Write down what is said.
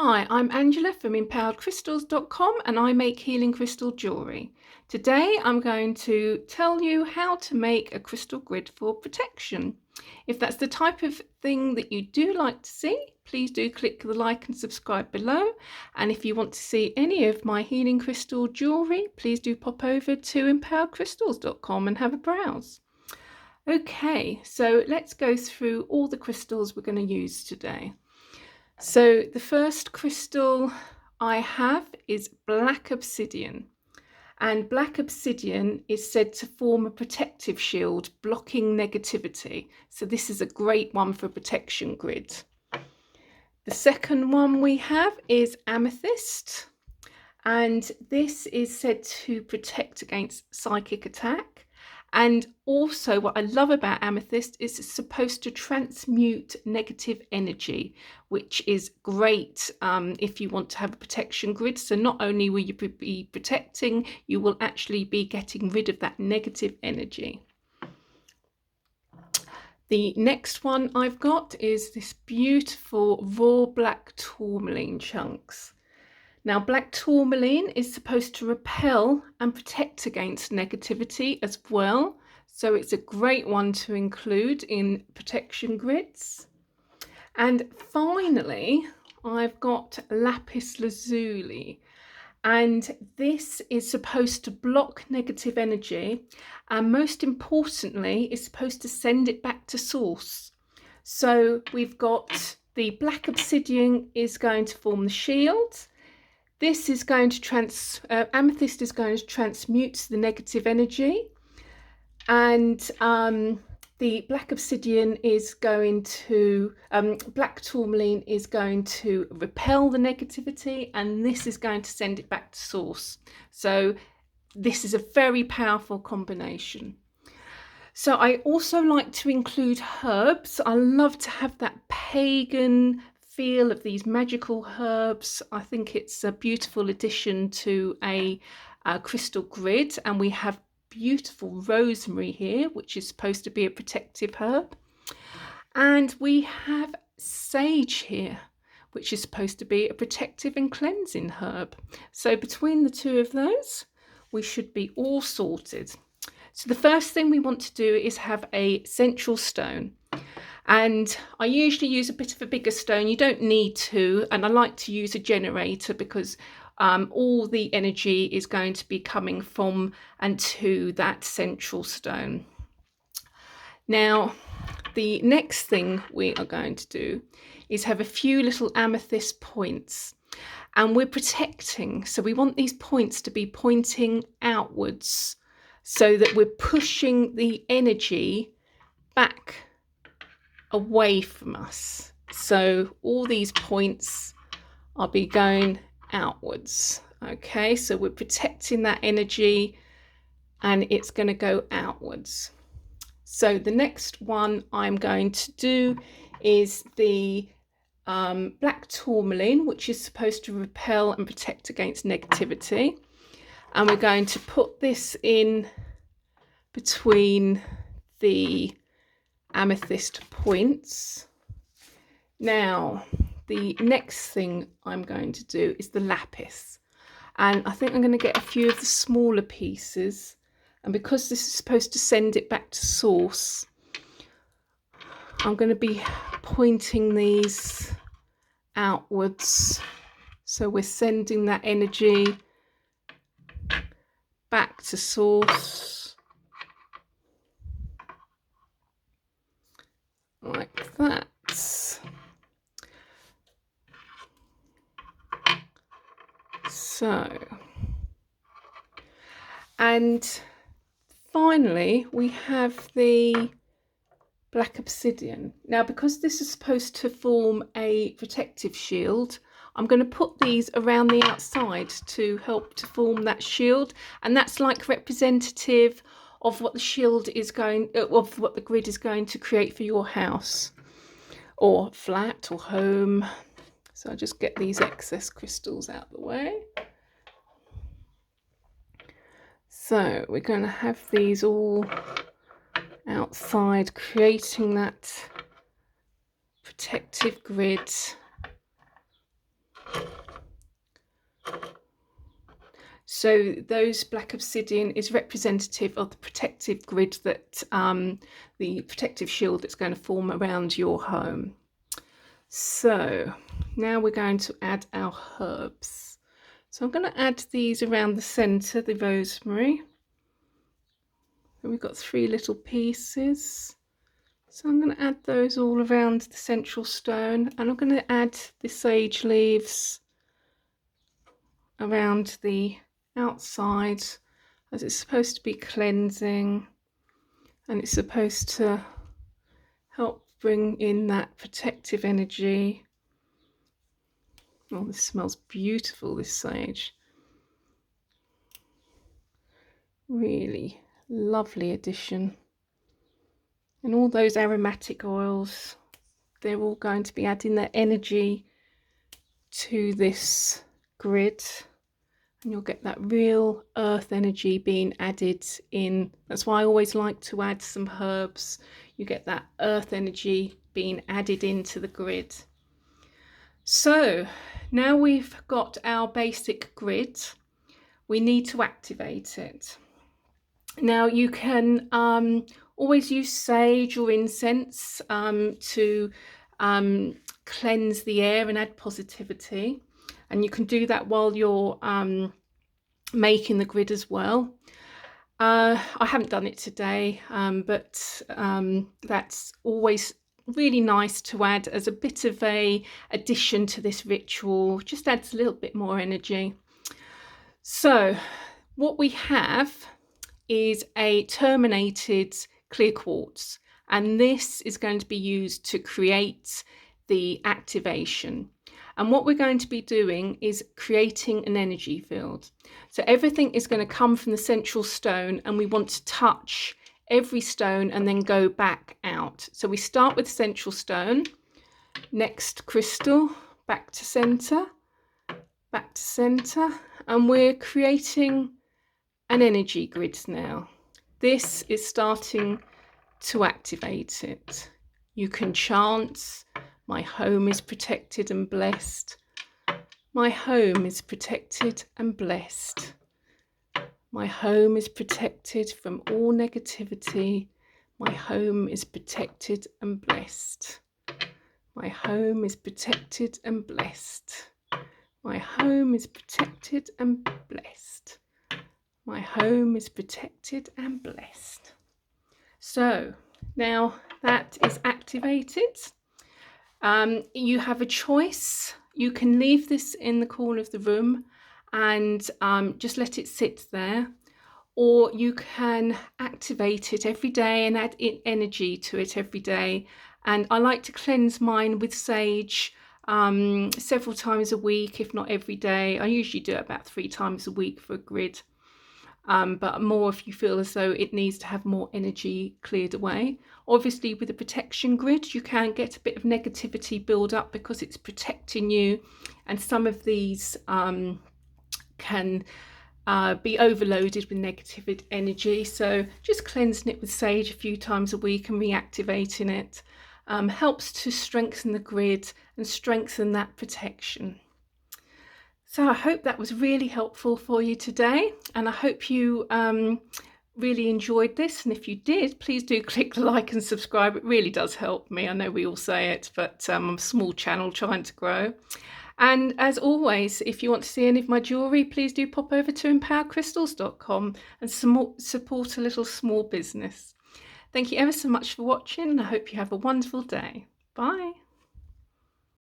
Hi, I'm Angela from 𝗦𝗢𝗚𝗟𝗘𝗥𝗬 and I make healing crystal jewellery. Today I'm going to tell you how to make a crystal grid for protection. If that's the type of thing that you do like to see, please do click the like and subscribe below. And if you want to see any of my healing crystal jewellery, please do pop over to 𝗦𝗢𝗚𝗟𝗘𝗥𝗬 and have a browse. Okay, so let's go through all the crystals we're going to use today. So the first crystal I have is black obsidian, and black obsidian is said to form a protective shield blocking negativity. So this is a great one for protection grid. The second one we have is amethyst, and this is said to protect against psychic attack. And also what I love about amethyst is it's supposed to transmute negative energy, which is great if you want to have a protection grid. So not only will you be protecting, you will actually be getting rid of that negative energy. The next one I've got is this beautiful raw black tourmaline chunks. Now, black tourmaline is supposed to repel and protect against negativity as well. So it's a great one to include in protection grids. And finally, I've got lapis lazuli. And this is supposed to block negative energy. And most importantly, it's supposed to send it back to source. So we've got the black obsidian is going to form the shield. This is going to amethyst is going to transmute the negative energy, and the black obsidian is going to, black tourmaline is going to repel the negativity, and this is going to send it back to source. So this is a very powerful combination. So I also like to include herbs. I love to have that pagan feel of these magical herbs. I think it's a beautiful addition to a crystal grid, and we have beautiful rosemary here, which is supposed to be a protective herb, and we have sage here, which is supposed to be a protective and cleansing herb. So between the two of those, we should be all sorted. So the first thing we want to do is have a central stone. And I usually use a bit of a bigger stone. You don't need to, and I like to use a generator because all the energy is going to be coming from and to that central stone. Now, the next thing we are going to do is have a few little amethyst points, and we're protecting. So we want these points to be pointing outwards so that we're pushing the energy back away from us. So all these points are be going outwards. Okay, so we're protecting that energy and it's going to go outwards. So the next one I'm going to do is the black tourmaline, which is supposed to repel and protect against negativity, and we're going to put this in between the amethyst points. Now, the next thing I'm going to do is the lapis, and I think I'm going to get a few of the smaller pieces, and because this is supposed to send it back to source, I'm going to be pointing these outwards, so we're sending that energy back to source like that. So, and finally we have the black obsidian. Now, because this is supposed to form a protective shield, I'm going to put these around the outside to help to form that shield, and that's like representative of what the shield is going, of what the grid is going to create for your house or flat or home. So I'll just get these excess crystals out of the way. So we're going to have these all outside, creating that protective grid. So those black obsidian is representative of the protective grid that the protective shield that's going to form around your home. So now we're going to add our herbs. So I'm going to add these around the center, the rosemary. So we've got 3 little pieces. So I'm going to add those all around the central stone, and I'm going to add the sage leaves around the outside, as it's supposed to be cleansing and it's supposed to help bring in that protective energy. Oh, this smells beautiful, this sage. Really lovely addition. And all those aromatic oils, they're all going to be adding their energy to this grid, and you'll get that real earth energy being added in. That's why I always like to add some herbs. You get that earth energy being added into the grid. So now we've got our basic grid, we need to activate it. Now you can always use sage or incense to cleanse the air and add positivity, and you can do that while you're making the grid as well. I haven't done it today, but that's always really nice to add as a bit of a addition to this ritual. Just adds a little bit more energy. So what we have is a terminated clear quartz, and this is going to be used to create the activation. And what we're going to be doing is creating an energy field. So everything is going to come from the central stone, and we want to touch every stone and then go back out. So we start with central stone, next crystal, back to center, and we're creating an energy grid now. This is starting to activate it. You can chant, "My home is protected and blessed. My home is protected and blessed. My home is protected from all negativity. My home is protected and blessed. My home is protected and blessed. My home is protected and blessed. My home is protected and blessed." So now that is activated. You have a choice. You can leave this in the corner of the room and just let it sit there, or you can activate it every day and add energy to it every day. And I like to cleanse mine with sage several times a week, if not every day. I usually do it about 3 times a week for a grid. But more if you feel as though it needs to have more energy cleared away. Obviously with a protection grid you can get a bit of negativity build up because it's protecting you, and some of these can be overloaded with negative energy. So just cleansing it with sage a few times a week and reactivating it helps to strengthen the grid and strengthen that protection. So I hope that was really helpful for you today, and I hope you really enjoyed this. And if you did, please do click the like and subscribe. It really does help me. I know we all say it, but I'm a small channel trying to grow. And as always, if you want to see any of my jewellery, please do pop over to 𝗏𝗡𝗪𝒠crystals.com and support a little small business. Thank you ever so much for watching, and I hope you have a wonderful day. Bye.